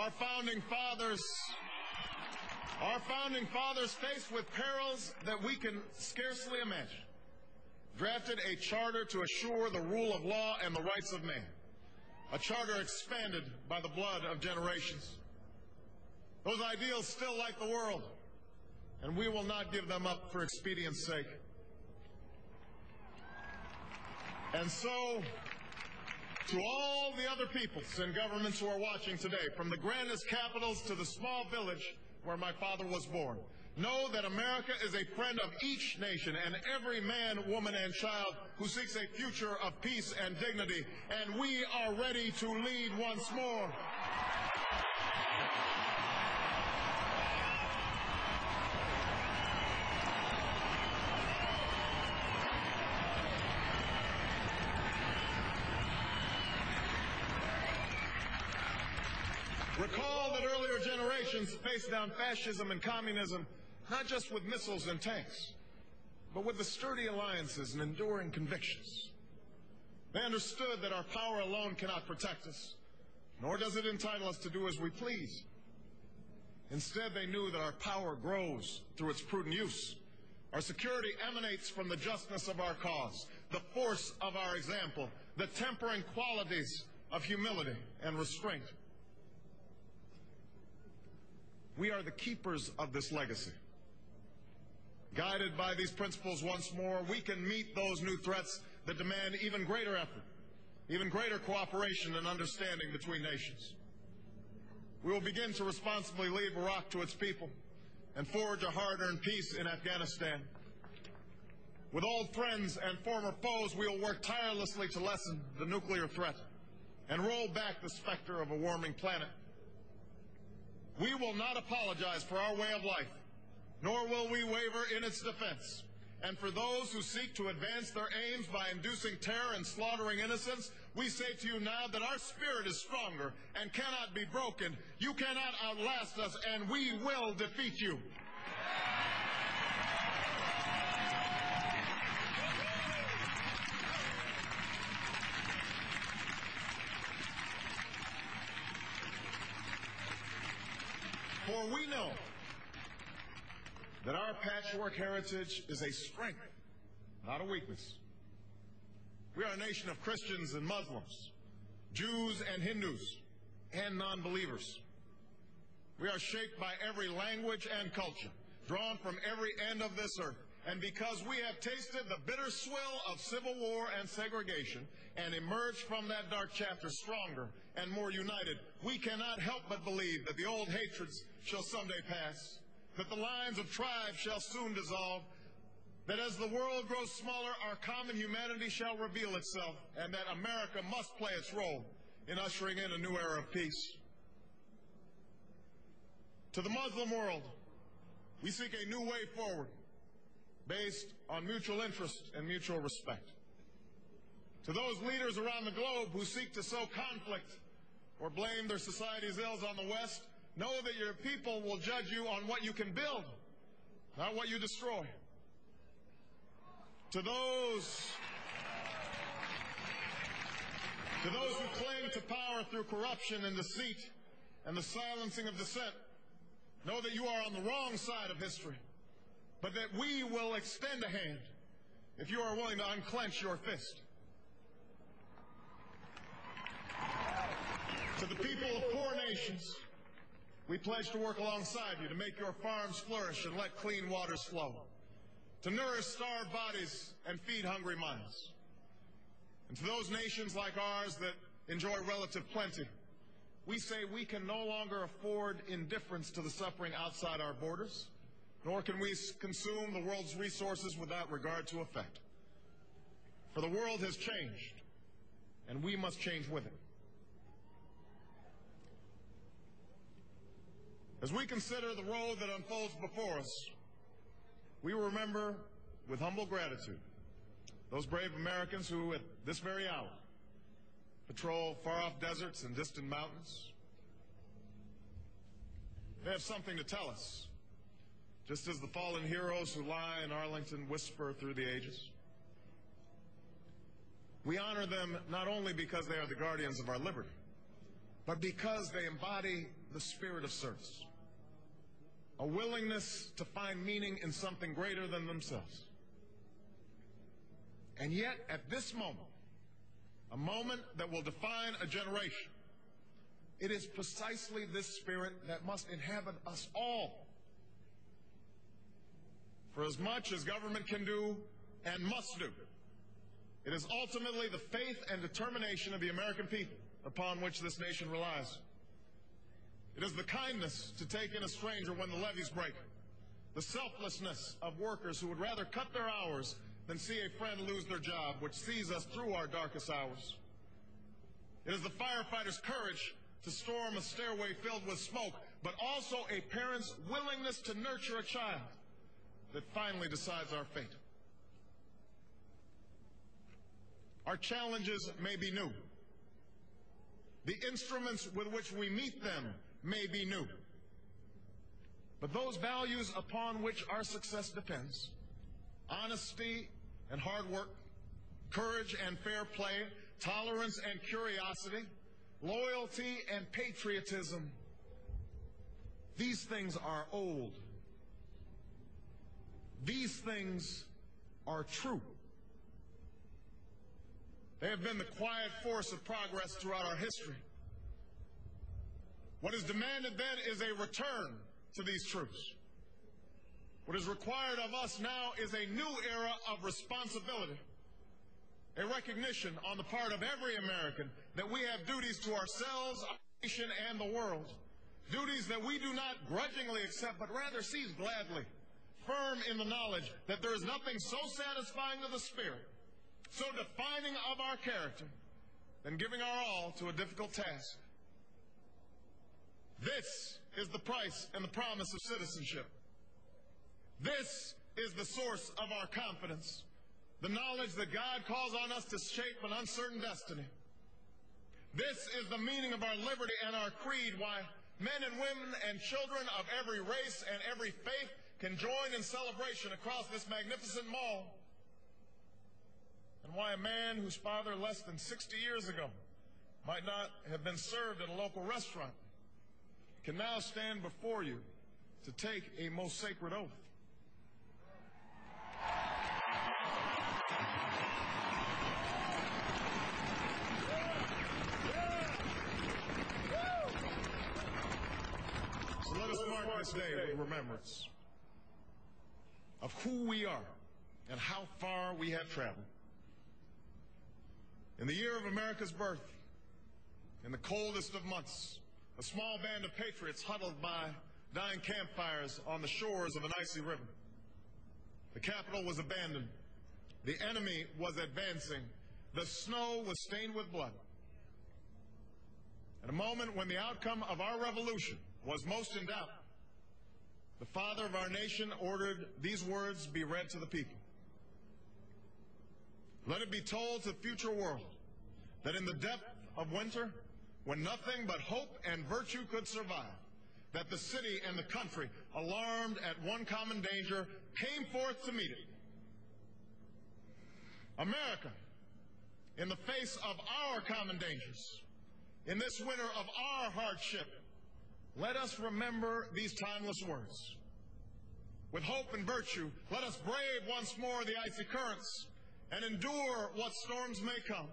Our founding fathers, faced with perils that we can scarcely imagine, drafted a charter to assure the rule of law and the rights of man, a charter expanded by the blood of generations. Those ideals still light the world, and we will not give them up for expedience' sake. And so, to all the other peoples and governments who are watching today, from the grandest capitals to the small village where my father was born, know that America is a friend of each nation and every man, woman, and child who seeks a future of peace and dignity, and we are ready to lead once more. Recall that earlier generations faced down fascism and communism not just with missiles and tanks, but with the sturdy alliances and enduring convictions. They understood that our power alone cannot protect us, nor does it entitle us to do as we please. Instead, they knew that our power grows through its prudent use. Our security emanates from the justness of our cause, the force of our example, the tempering qualities of humility and restraint. We are the keepers of this legacy. Guided by these principles once more, we can meet those new threats that demand even greater effort, even greater cooperation and understanding between nations. We will begin to responsibly leave Iraq to its people and forge a hard-earned peace in Afghanistan. With old friends and former foes, we will work tirelessly to lessen the nuclear threat and roll back the specter of a warming planet. We will not apologize for our way of life, nor will we waver in its defense. And for those who seek to advance their aims by inducing terror and slaughtering innocents, we say to you now that our spirit is stronger and cannot be broken. You cannot outlast us, and we will defeat you. For we know that our patchwork heritage is a strength, not a weakness. We are a nation of Christians and Muslims, Jews and Hindus, and non-believers. We are shaped by every language and culture, drawn from every end of this earth. And because we have tasted the bitter swill of civil war and segregation and emerged from that dark chapter stronger and more united, we cannot help but believe that the old hatreds shall someday pass, that the lines of tribes shall soon dissolve, that as the world grows smaller, our common humanity shall reveal itself, and that America must play its role in ushering in a new era of peace. To the Muslim world, we seek a new way forward, based on mutual interest and mutual respect. To those leaders around the globe who seek to sow conflict or blame their society's ills on the West, know that your people will judge you on what you can build, not what you destroy. To those who cling to power through corruption and deceit and the silencing of dissent, know that you are on the wrong side of history, but that we will extend a hand if you are willing to unclench your fist. To the people of poor nations, we pledge to work alongside you to make your farms flourish and let clean waters flow, to nourish starved bodies and feed hungry minds. And to those nations like ours that enjoy relative plenty, we say we can no longer afford indifference to the suffering outside our borders, nor can we consume the world's resources without regard to effect. For the world has changed, and we must change with it. As we consider the road that unfolds before us, we remember with humble gratitude those brave Americans who, at this very hour, patrol far-off deserts and distant mountains. They have something to tell us, just as the fallen heroes who lie in Arlington whisper through the ages. We honor them not only because they are the guardians of our liberty, but because they embody the spirit of service, a willingness to find meaning in something greater than themselves. And yet, at this moment, a moment that will define a generation, it is precisely this spirit that must inhabit us all. For as much as government can do and must do, it is ultimately the faith and determination of the American people upon which this nation relies. It is the kindness to take in a stranger when the levees break, the selflessness of workers who would rather cut their hours than see a friend lose their job, which sees us through our darkest hours. It is the firefighter's courage to storm a stairway filled with smoke, but also a parent's willingness to nurture a child that finally decides our fate. Our challenges may be new. The instruments with which we meet them may be new. But those values upon which our success depends, honesty and hard work, courage and fair play, tolerance and curiosity, loyalty and patriotism, these things are old. These things are true. They have been the quiet force of progress throughout our history. What is demanded then is a return to these truths. What is required of us now is a new era of responsibility, a recognition on the part of every American that we have duties to ourselves, our nation, and the world. Duties that we do not grudgingly accept, but rather seize gladly, firm in the knowledge that there is nothing so satisfying to the spirit, so defining of our character, than giving our all to a difficult task. This is the price and the promise of citizenship. This is the source of our confidence, the knowledge that God calls on us to shape an uncertain destiny. This is the meaning of our liberty and our creed, why men and women and children of every race and every faith can join in celebration across this magnificent mall, and why a man whose father less than 60 years ago might not have been served at a local restaurant can now stand before you to take a most sacred oath. So let us mark this day with remembrance of who we are and how far we have traveled. In the year of America's birth, in the coldest of months, a small band of patriots huddled by dying campfires on the shores of an icy river. The capital was abandoned. The enemy was advancing. The snow was stained with blood. At a moment when the outcome of our revolution was most in doubt, the father of our nation ordered these words be read to the people. Let it be told to the future world that in the depth of winter, when nothing but hope and virtue could survive, that the city and the country, alarmed at one common danger, came forth to meet it. America, in the face of our common dangers, in this winter of our hardship, let us remember these timeless words. With hope and virtue, let us brave once more the icy currents and endure what storms may come.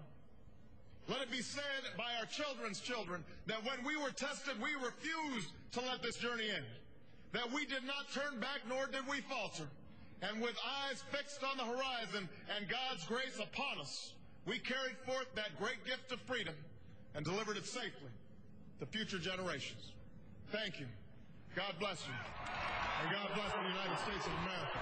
Let it be said by our children's children that when we were tested, we refused to let this journey end, that we did not turn back nor did we falter, and with eyes fixed on the horizon and God's grace upon us, we carried forth that great gift of freedom and delivered it safely to future generations. Thank you. God bless you. And God bless the United States of America.